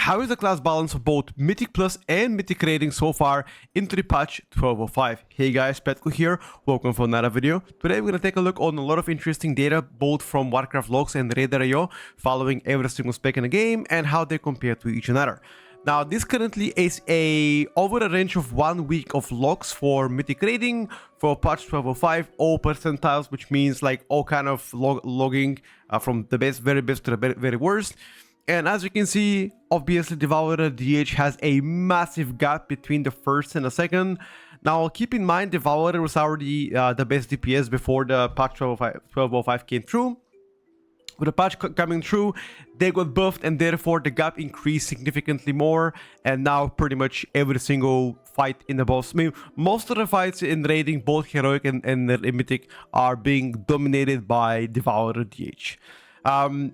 how is the class balance of both Mythic Plus and Mythic rating so far into the patch 12.05. Hey guys, Petko here, welcome for another video. Today we're going to take a look on a lot of interesting data both from Warcraft logs and Radar.io, following every single spec in the game and how they compare to each another. Now, this currently is over a range of 1 week of logs for Mythic rating for patch 12.05, all percentiles, which means like all kind of logging from the best, very best to the very worst. And as you can see, obviously Devourer DH has a massive gap between the first and the second. Now, keep in mind, Devourer was already the best DPS before the patch 12.05 came through. With the patch coming through, they got buffed and therefore the gap increased significantly more. And now pretty much every single fight in the boss, I mean, most of the fights in raiding, both Heroic and Mythic, are being dominated by Devourer DH.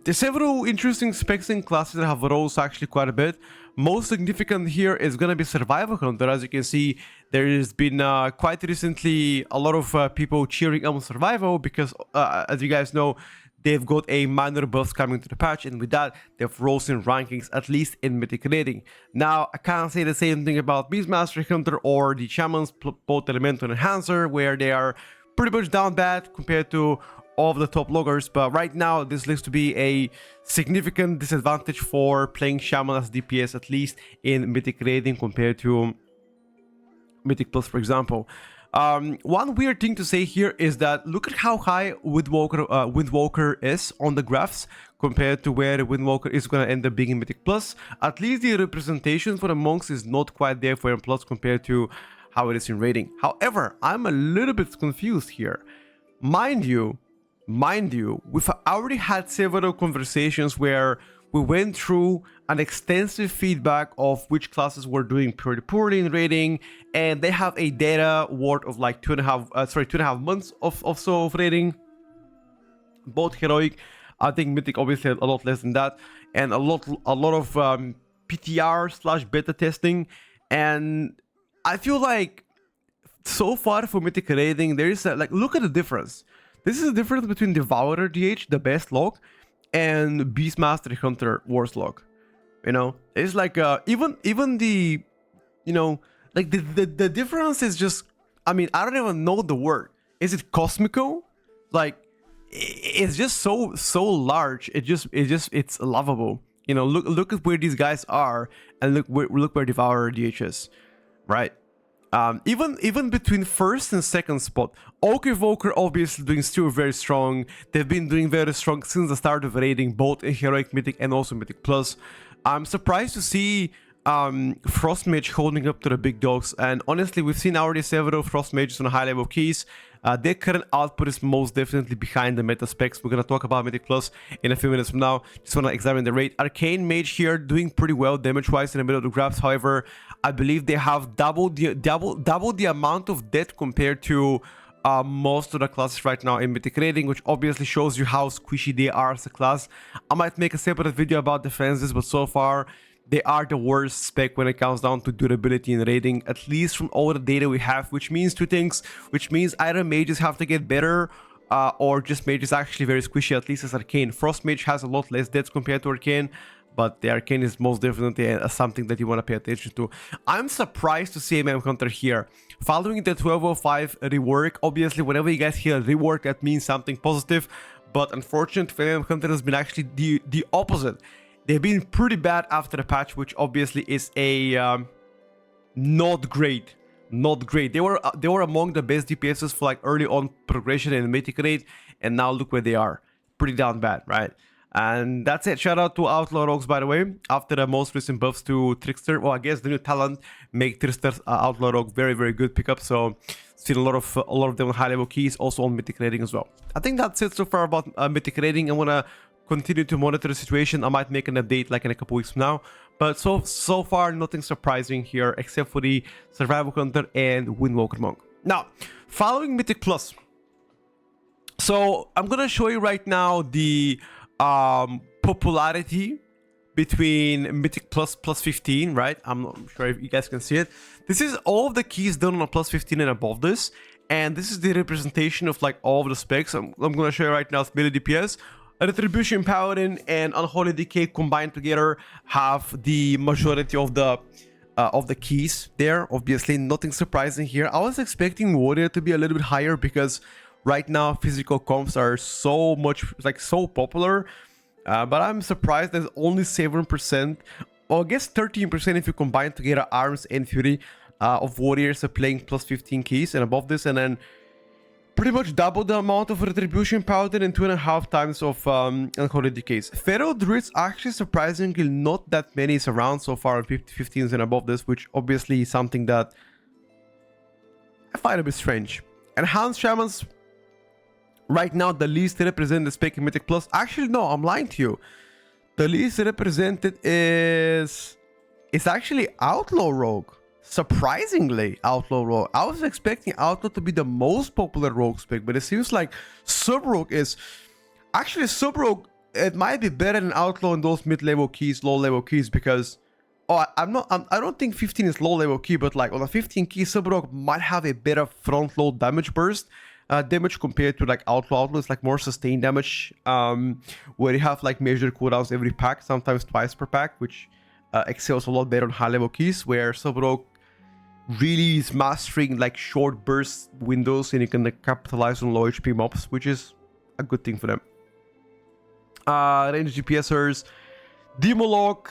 There's several interesting specs and classes that have rose actually quite a bit. Most significant here is going to be Survival Hunter. As you can see, there has been quite recently a lot of people cheering on Survival because, as you guys know, they've got a minor buffs coming to the patch, and with that, they've rose in rankings, at least in Mythic rating. Now, I can't say the same thing about Beastmaster Hunter or the Shamans, both Elemental and Enhancer, where they are pretty much down bad compared to all of the top loggers, but right now this looks to be a significant disadvantage for playing Shaman as DPS, at least in Mythic rating compared to Mythic Plus, for example. One weird thing to say here is that look at how high Windwalker is on the graphs compared to where Windwalker is going to end up being in Mythic Plus. At least the representation for the monks is not quite there for M Plus compared to how it is in rating. However, I'm a little bit confused here. Mind you, we've already had several conversations where we went through an extensive feedback of which classes were doing pretty poorly in rating, and they have a data worth of like 2.5 months of rating. Both Heroic, I think Mythic obviously a lot less than that, and a lot of PTR / beta testing. And I feel like so far for Mythic rating, there is like, look at the difference. This is the difference between Devourer DH, the best log, and Beastmaster Hunter, worst log. You know, it's like even the, you know, like the difference is just, I mean, I don't even know the word. Is it cosmical? Like, it's just so large. It's lovable. You know, look at where these guys are, and look where Devourer DH is, right? Even between first and second spot, Oak Evoker obviously doing still very strong. They've been doing very strong since the start of raiding, both in Heroic, Mythic, and also Mythic Plus. I'm surprised to see Frost Mage holding up to the big dogs, and honestly, we've seen already several Frost Mages on high level keys. Their current output is most definitely behind the meta specs. We're gonna talk about Mythic Plus in a few minutes from now. Just wanna examine the rate. Arcane Mage here doing pretty well damage-wise in the middle of the graphs. However, I believe they have double the amount of death compared to most of the classes right now in Mythic rating, which obviously shows you how squishy they are as a class. I might make a separate video about defenses, but so far they are the worst spec when it comes down to durability and rating, at least from all the data we have, which means two things, which means either mages have to get better or just mages actually very squishy, at least as Arcane. Frost Mage has a lot less deaths compared to Arcane, but the Arcane is most definitely something that you want to pay attention to. I'm surprised to see MM Hunter here. Following the 12.05 rework, obviously whenever you guys hear rework, that means something positive, but unfortunately MM Hunter has been actually the opposite. They've been pretty bad after the patch, which obviously is a not great. They were among the best DPSs for like early on progression in Mythic raid, and now look where they are. Pretty down bad, right? And that's it. Shout out to Outlaw Rogues, by the way. After the most recent buffs to Trickster, well, I guess the new talent make Trickster's Outlaw Rogue very good pickup. So seen a lot of them on high level keys, also on Mythic rating as well. I think that's it so far about Mythic rating. I wanna continue to monitor the situation. I might make an update like in a couple weeks from now, but so far nothing surprising here except for the Survival Hunter and Windwalker Monk. Now, following Mythic Plus, so I'm gonna show you right now the popularity between Mythic Plus 15, right? I'm not sure if you guys can see it. This is all of the keys done on a plus 15 and above this, and this is the representation of like all of the specs. I'm gonna show you right now melee DPS. Retribution Paladin and Unholy Decay combined together have the majority of the keys there. Obviously, nothing surprising here. I was expecting Warrior to be a little bit higher because right now physical comps are so much, like, so popular. But I'm surprised there's only 7%, or I guess 13% if you combine together Arms and Fury of Warriors are playing plus 15 keys and above this, and then pretty much double the amount of Retribution Paladin and 2.5 times of Unholy Decays. Feral Druids actually surprisingly not that many is around so far on 15s and above this, which obviously is something that I find a bit strange. Enhanced Shamans, right now the least represented is Spec Mythic Plus. Actually, no, I'm lying to you. The least represented is actually Outlaw Rogue. Surprisingly, Outlaw Rogue. I was expecting Outlaw to be the most popular rogue spec, but it seems like Sub Rogue is actually Sub Rogue. It might be better than Outlaw in those mid-level keys, low-level keys, because I don't think 15 is low-level key, but like on a 15 key, Sub Rogue might have a better front-load damage burst. Damage compared to like Outlaw. Outlaw is like more sustained damage, where you have like measured cooldowns every pack, sometimes twice per pack, which excels a lot better on high-level keys, where Sub Rogue really is mastering like short burst windows, and you can like, capitalize on low HP mobs, which is a good thing for them. Range DPSers, Demolog,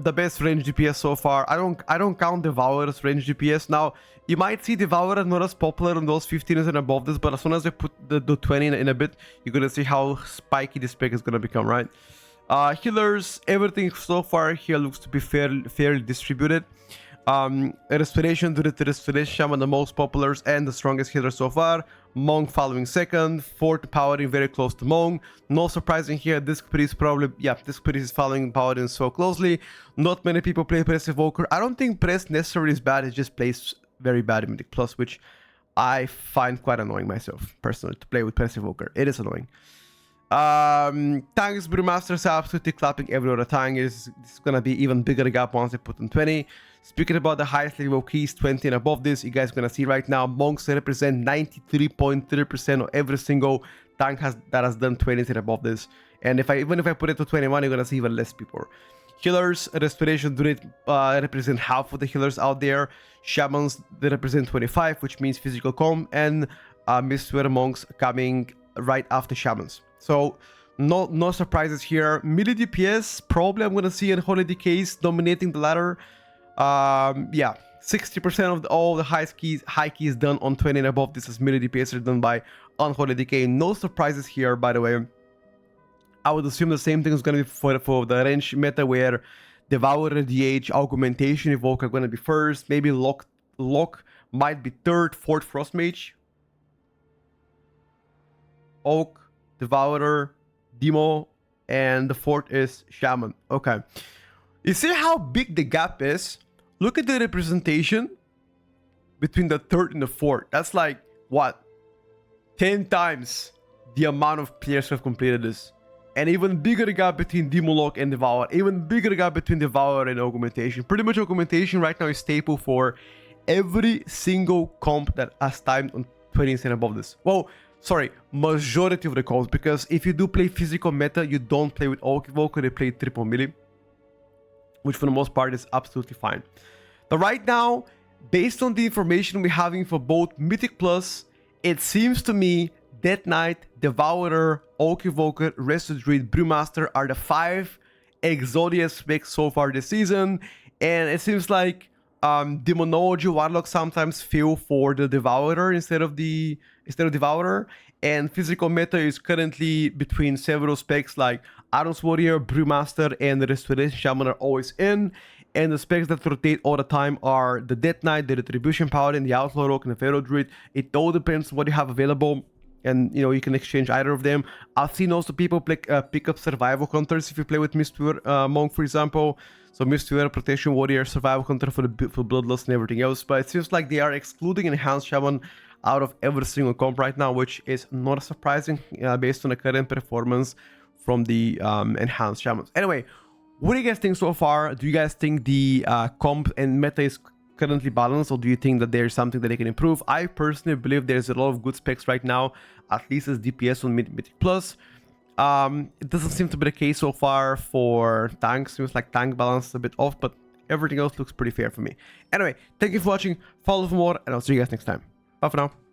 the best range DPS so far. I don't count Devourer as range DPS. Now you might see Devourer not as popular on those 15s and above this, but as soon as I put the 20 in a bit, you're gonna see how spiky this spec is gonna become, right? Healers, everything so far here looks to be fairly distributed. Restoration to the Restoration Shaman, the most popular and the strongest healer so far. Monk following second. Fourth Paladin very close to Monk. No surprising here, Disc Priest probably, yeah, Disc Priest is following Paladin so closely. Not many people play Press Evoker. I don't think Press necessarily is bad, it just plays very bad in Mythic Plus, which I find quite annoying myself, personally, to play with Press Evoker. It is annoying. Tanks, Brewmasters are absolutely clapping every other tank. It's gonna be even bigger gap once they put in 20. Speaking about the highest level keys, 20 and above this, you guys gonna see right now, monks represent 93.3% of every single tank that has done 20 and above this. And even if I put it to 21, you're gonna see even less people. Healers, Restoration Druid represent half of the healers out there. Shamans, they represent 25, which means physical com, and Mistwear Monks coming right after Shamans. So no surprises here. Melee DPS, probably I'm gonna see Unholy Decays dominating the ladder. Yeah, 60% of all the high keys done on 20 and above. This is melee DPS are done by Unholy Decay. No surprises here, by the way. I would assume the same thing is gonna be for the range meta, where Devourer, DH, Augmentation, Evoke are gonna be first. Maybe Lock might be third, fourth Frost Mage. Oak, Devourer, Demo, and the fourth is Shaman. Okay. You see how big the gap is? Look at the representation between the third and the fourth. That's like, what? 10 times the amount of players who have completed this. And even bigger gap between Demolog and Devourer. Even bigger gap between Devourer and Augmentation. Pretty much Augmentation right now is staple for every single comp that has timed on 20s and above this. Well, sorry, majority of the comps, because if you do play physical meta, you don't play with Oak Evoker, they play triple melee, which for the most part is absolutely fine. But right now, based on the information we're having for both Mythic Plus, it seems to me Death Knight, Devourer, Oak Evoker, Resto Druid, Brewmaster are the 5 Exodia specs so far this season, and it seems like Demonology, Warlock sometimes feel for the Devourer instead of Devourer, and physical meta is currently between several specs like Arms Warrior, Brewmaster, and the Restoration Shaman are always in, and the specs that rotate all the time are the Death Knight, the Retribution Paladin, the Outlaw Rogue, and the Feral Druid. It all depends on what you have available, and you know, you can exchange either of them. I've seen also people pick up survival counters if you play with Mistwear Monk, for example. So Mistwear, Protection Warrior, survival counter for Bloodlust and everything else. But it seems like they are excluding Enhanced Shaman out of every single comp right now, which is not surprising based on the current performance from the Enhanced Shamans. Anyway, what do you guys think so far? Do you guys think the comp and meta is currently balanced, or do you think that there's something that they can improve? I personally believe there's a lot of good specs right now, at least as DPS on Mythic Plus. It doesn't seem to be the case so far for tanks. Seems like tank balance is a bit off, but everything else looks pretty fair for me. Anyway, thank you for watching. Follow for more, and I'll see you guys next time. Bye for now.